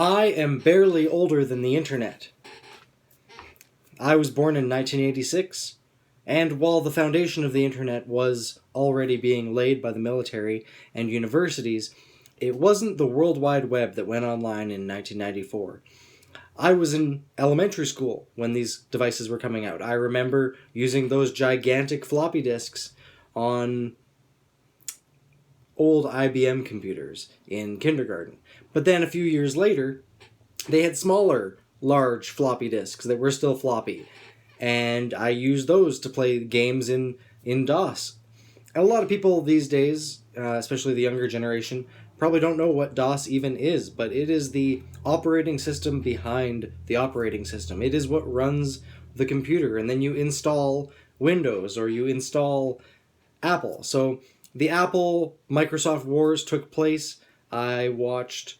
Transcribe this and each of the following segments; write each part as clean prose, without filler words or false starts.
I am barely older than the internet. I was born in 1986, and while the foundation of the internet was already being laid by the military and universities, it wasn't the World Wide Web that went online in 1994. I was in elementary school when these devices were coming out. I remember using those gigantic floppy disks on old IBM computers in kindergarten. But then a few years later, they had smaller, large floppy disks that were still floppy. And I used those to play games in DOS. And a lot of people these days, especially the younger generation, probably don't know what DOS even is, but it is the operating system behind the operating system. It is what runs the computer, and then you install Windows or you install Apple. So the Apple Microsoft wars took place. I watched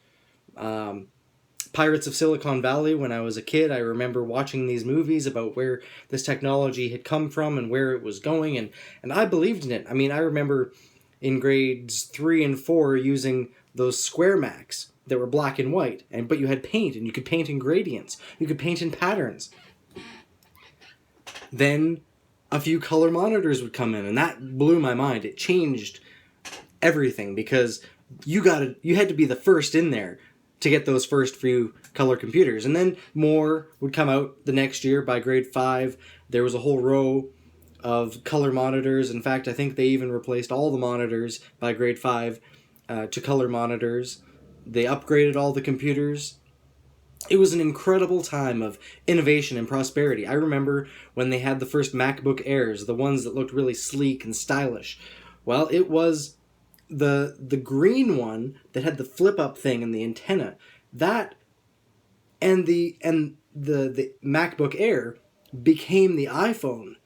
Pirates of Silicon Valley when I was a kid. I remember watching these movies about where this technology had come from and where it was going, and I believed in it. I mean, I remember in grades 3 and 4 using those square Macs that were black and white, but you had paint, and you could paint in gradients. You could paint in patterns. Then a few color monitors would come in, and that blew my mind. It changed everything because you had to be the first in there to get those first few color computers. And then more would come out the next year. By grade 5, there was a whole row of color monitors. In fact, I think they even replaced all the monitors by grade 5 to color monitors. They upgraded all the computers. It was an incredible time of innovation and prosperity. I remember when they had the first MacBook Airs, the ones that looked really sleek and stylish. Well, it was the green one that had the flip-up thing and the antenna. That and the MacBook Air became the iPhone.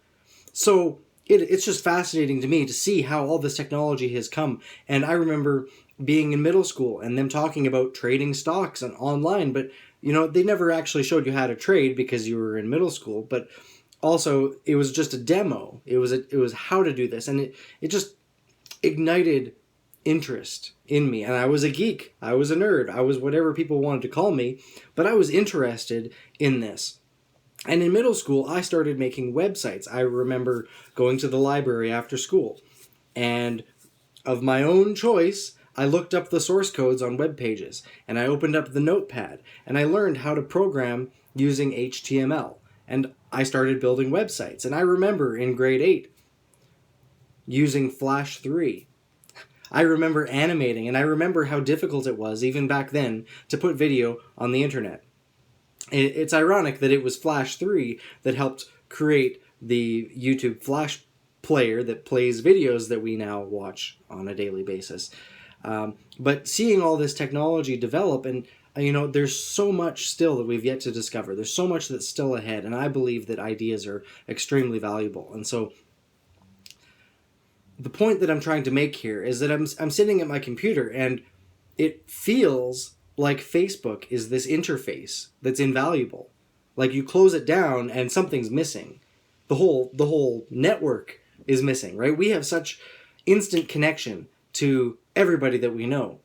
So it's just fascinating to me to see how all this technology has come. And I remember being in middle school and them talking about trading stocks and online, but they never actually showed you how to trade because you were in middle school. But also, it was just a demo. It was how to do this, and it just ignited interest in me. And I was a geek. I was a nerd. I was whatever people wanted to call me, but I was interested in this. And in middle school, I started making websites. I remember going to the library after school, and of my own choice, I looked up the source codes on web pages, and I opened up the notepad, and I learned how to program using HTML, and I started building websites. And I remember in grade 8 using Flash 3. I remember animating, and I remember how difficult it was, even back then, to put video on the internet. It's ironic that it was Flash 3 that helped create the YouTube Flash player that plays videos that we now watch on a daily basis. But seeing all this technology develop, and there's so much still that we've yet to discover. There's so much that's still ahead, and I believe that ideas are extremely valuable. And so the point that I'm trying to make here is that I'm sitting at my computer, and it feels like Facebook is this interface that's invaluable. Like you close it down and something's missing. The whole network is missing, right? We have such instant connection to everybody that we know.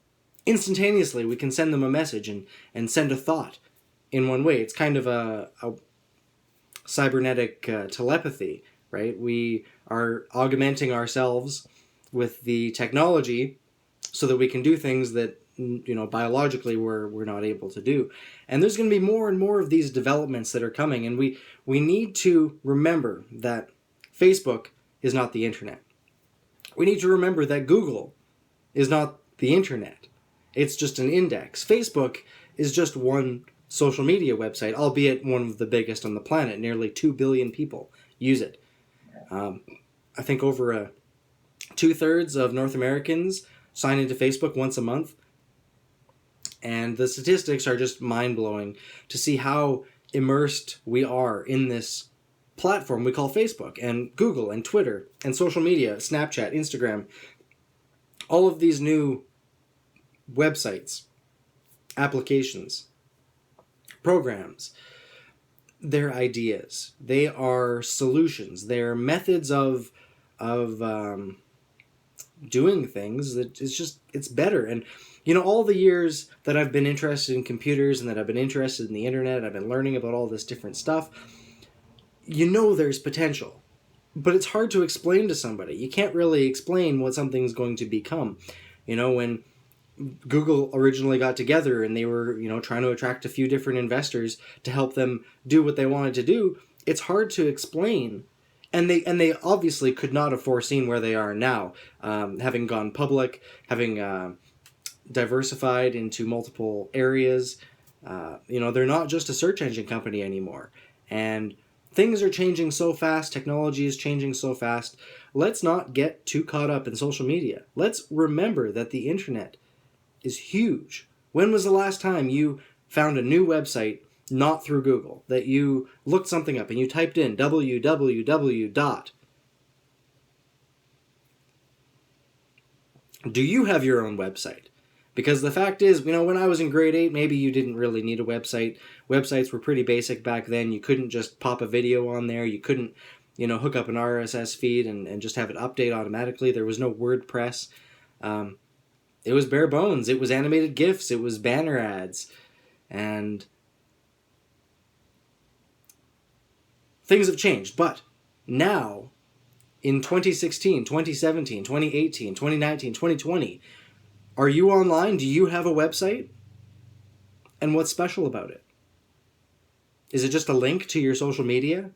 Instantaneously, we can send them a message and send a thought in one way. It's kind of a cybernetic telepathy, right? We are augmenting ourselves with the technology so that we can do things that biologically we're not able to do. And there's going to be more and more of these developments that are coming, and we need to remember that Facebook is not the internet. We need to remember that Google is not the internet. It's just an index. Facebook is just one social media website, albeit one of the biggest on the planet. Nearly 2 billion people use it. I think over 2/3 of North Americans sign into Facebook once a month. And the statistics are just mind-blowing to see how immersed we are in this platform we call Facebook, and Google, and Twitter, and social media, Snapchat, Instagram. All of these new websites, applications, programs, they're ideas. They are solutions. They're methods of doing things that it's better. And all the years that I've been interested in computers and that I've been interested in the internet, I've been learning about all this different stuff. There's potential, but it's hard to explain to somebody. You can't really explain what something's going to become. When Google originally got together and they were, trying to attract a few different investors to help them do what they wanted to do, it's hard to explain. And they obviously could not have foreseen where they are now, having gone public, having diversified into multiple areas. They're not just a search engine company anymore. And things are changing so fast. Technology is changing so fast. Let's not get too caught up in social media. Let's remember that the internet is huge. When was the last time you found a new website not through Google, that you looked something up and you typed in www dot? Do you have your own website? Because the fact is, when I was in grade 8, maybe you didn't really need a website. Websites were pretty basic back then. You couldn't just pop a video on there. You couldn't, hook up an RSS feed and just have it update automatically. There was no WordPress. It was bare bones. It was animated GIFs. It was banner ads. And things have changed. But now, in 2016, 2017, 2018, 2019, 2020, are you online? Do you have a website? And what's special about it? Is it just a link to your social media?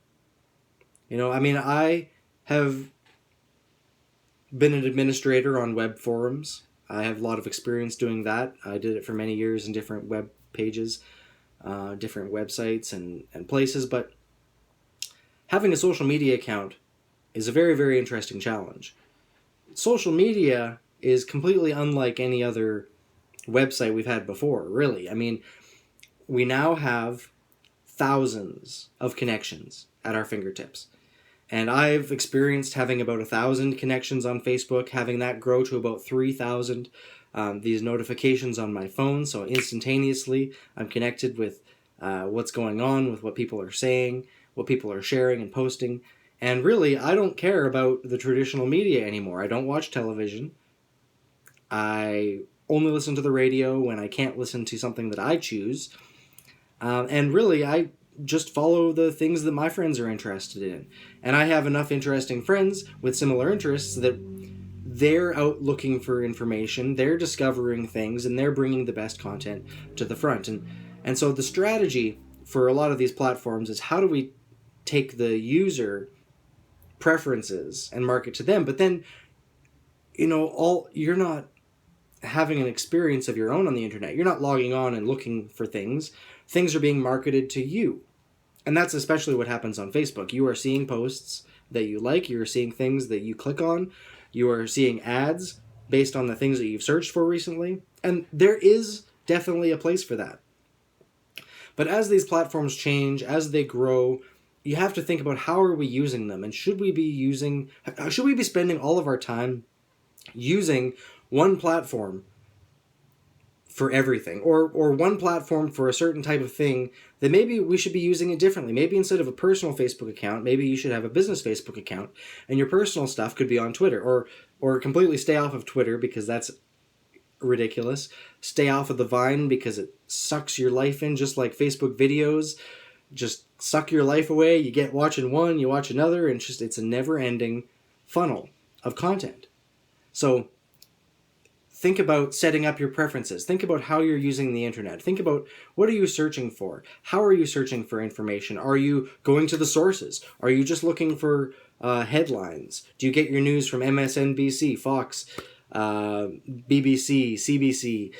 I have been an administrator on web forums. I have a lot of experience doing that. I did it for many years in different web pages, different websites and places. But having a social media account is a very, very interesting challenge. Social media is completely unlike any other website we've had before, really. We now have thousands of connections at our fingertips. And I've experienced having about 1,000 connections on Facebook, having that grow to about 3,000. These notifications on my phone, so instantaneously I'm connected with what's going on, with what people are saying, what people are sharing and posting. And really, I don't care about the traditional media anymore. I don't watch television. I only listen to the radio when I can't listen to something that I choose. And really, I just follow the things that my friends are interested in. And I have enough interesting friends with similar interests that they're out looking for information, they're discovering things, and they're bringing the best content to the front. And so the strategy for a lot of these platforms is, how do we take the user preferences and market to them? But then, you're not having an experience of your own on the internet. You're not logging on and looking for things. Things are being marketed to you. And that's especially what happens on Facebook. You are seeing posts that you like. You are seeing things that you click on. You are seeing ads based on the things that you've searched for recently. And there is definitely a place for that. But as these platforms change, as they grow, you have to think about, how are we using them? And should we be spending all of our time using one platform for everything, or one platform for a certain type of thing, that maybe we should be using it differently? Maybe instead of a personal Facebook account, maybe you should have a business Facebook account, and your personal stuff could be on Twitter, or completely stay off of Twitter because that's ridiculous. Stay off of the Vine because it sucks your life in, just like Facebook videos just suck your life away. You get watching one, you watch another, and it's a never-ending funnel of content. So think about setting up your preferences. Think about how you're using the internet. Think about, what are you searching for? How are you searching for information? Are you going to the sources? Are you just looking for headlines? Do you get your news from MSNBC, Fox, BBC, CBC,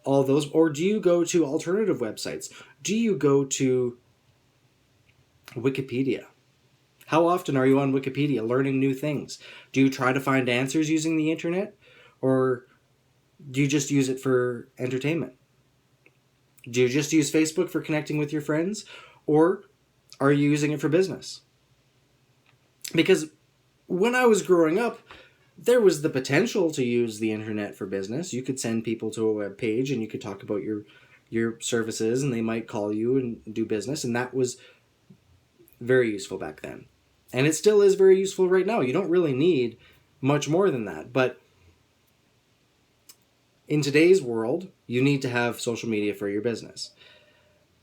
all those? Or do you go to alternative websites? Do you go to Wikipedia? How often are you on Wikipedia learning new things? Do you try to find answers using the internet? Or do you just use it for entertainment? Do you just use Facebook for connecting with your friends? Or are you using it for business? Because when I was growing up, there was the potential to use the internet for business. You could send people to a web page and you could talk about your services, and they might call you and do business. And that was very useful back then. And it still is very useful right now. You don't really need much more than that. But In today's world, you need to have social media for your business.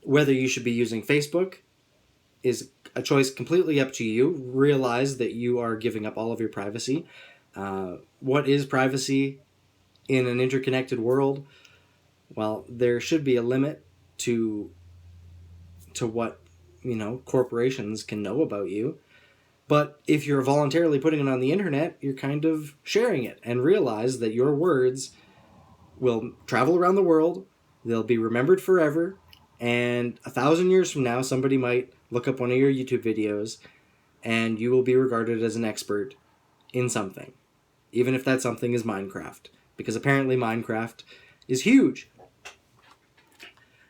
Whether you should be using Facebook is a choice completely up to you. Realize that you are giving up all of your privacy. What is privacy in an interconnected world? Well, there should be a limit to what, corporations can know about you. But if you're voluntarily putting it on the internet, you're kind of sharing it, and realize that your words will travel around the world. They'll be remembered forever. And 1,000 years from now, somebody might look up one of your YouTube videos and you will be regarded as an expert in something. Even if that something is Minecraft. Because apparently Minecraft is huge.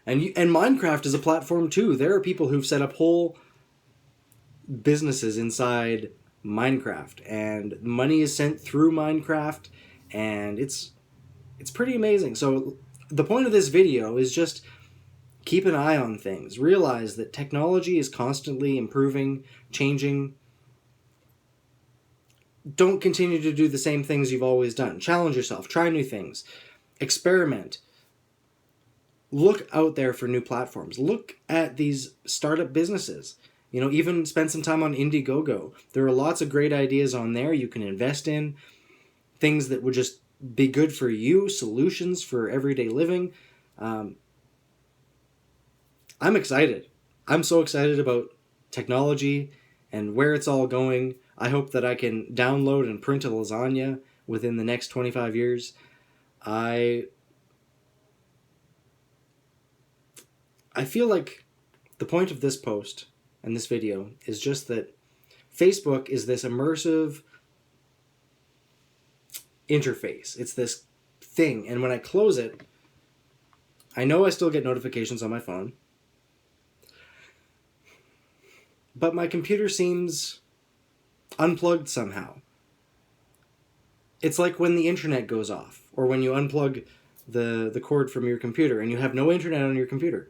And Minecraft is a platform too. There are people who've set up whole businesses inside Minecraft. And money is sent through Minecraft. And it's pretty amazing. So the point of this video is just keep an eye on things. Realize that technology is constantly improving, changing. Don't continue to do the same things you've always done. Challenge yourself. Try new things. Experiment. Look out there for new platforms. Look at these startup businesses. Even spend some time on Indiegogo. There are lots of great ideas on there you can invest in. Things that would just be good for you. Solutions for everyday living. I'm excited. I'm so excited about technology and where it's all going. I hope that I can download and print a lasagna within the next 25 years. I feel like the point of this post and this video is just that Facebook is this immersive interface. It's this thing. And when I close it, I know I still get notifications on my phone. But my computer seems unplugged somehow. It's like when the internet goes off, or when you unplug the cord from your computer and you have no internet on your computer.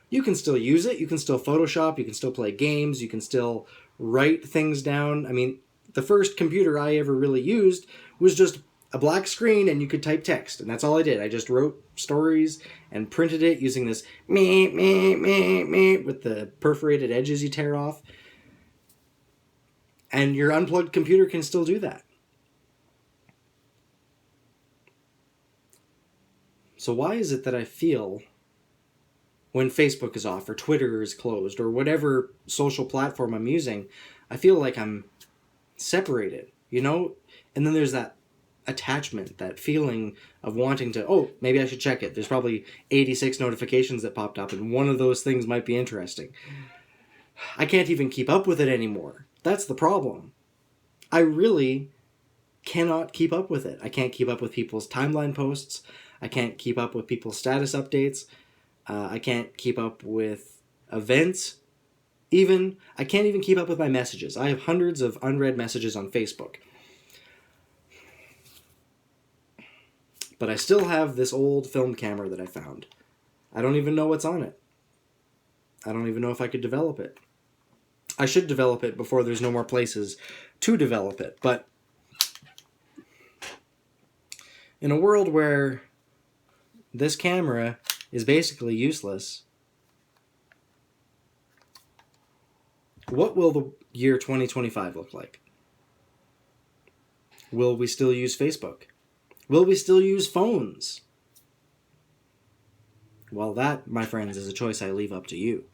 You can still use it, you can still Photoshop, you can still play games, you can still write things down. I mean, the first computer I ever really used was just a black screen and you could type text, and that's all I did. I just wrote stories and printed it using this with the perforated edges you tear off. And your unplugged computer can still do that. So why is it that I feel when Facebook is off or Twitter is closed or whatever social platform I'm using, I feel like I'm separated, And then there's that attachment, that feeling of wanting to, maybe I should check it. There's probably 86 notifications that popped up and one of those things might be interesting. I can't even keep up with it anymore. That's the problem. I really cannot keep up with it. I can't keep up with people's timeline posts. I can't keep up with people's status updates. I can't keep up with events. I can't even keep up with my messages. I have hundreds of unread messages on Facebook. But I still have this old film camera that I found. I don't even know what's on it. I don't even know if I could develop it. I should develop it before there's no more places to develop it. But in a world where this camera is basically useless, what will the year 2025 look like? Will we still use Facebook? Will we still use phones? Well, that, my friends, is a choice I leave up to you.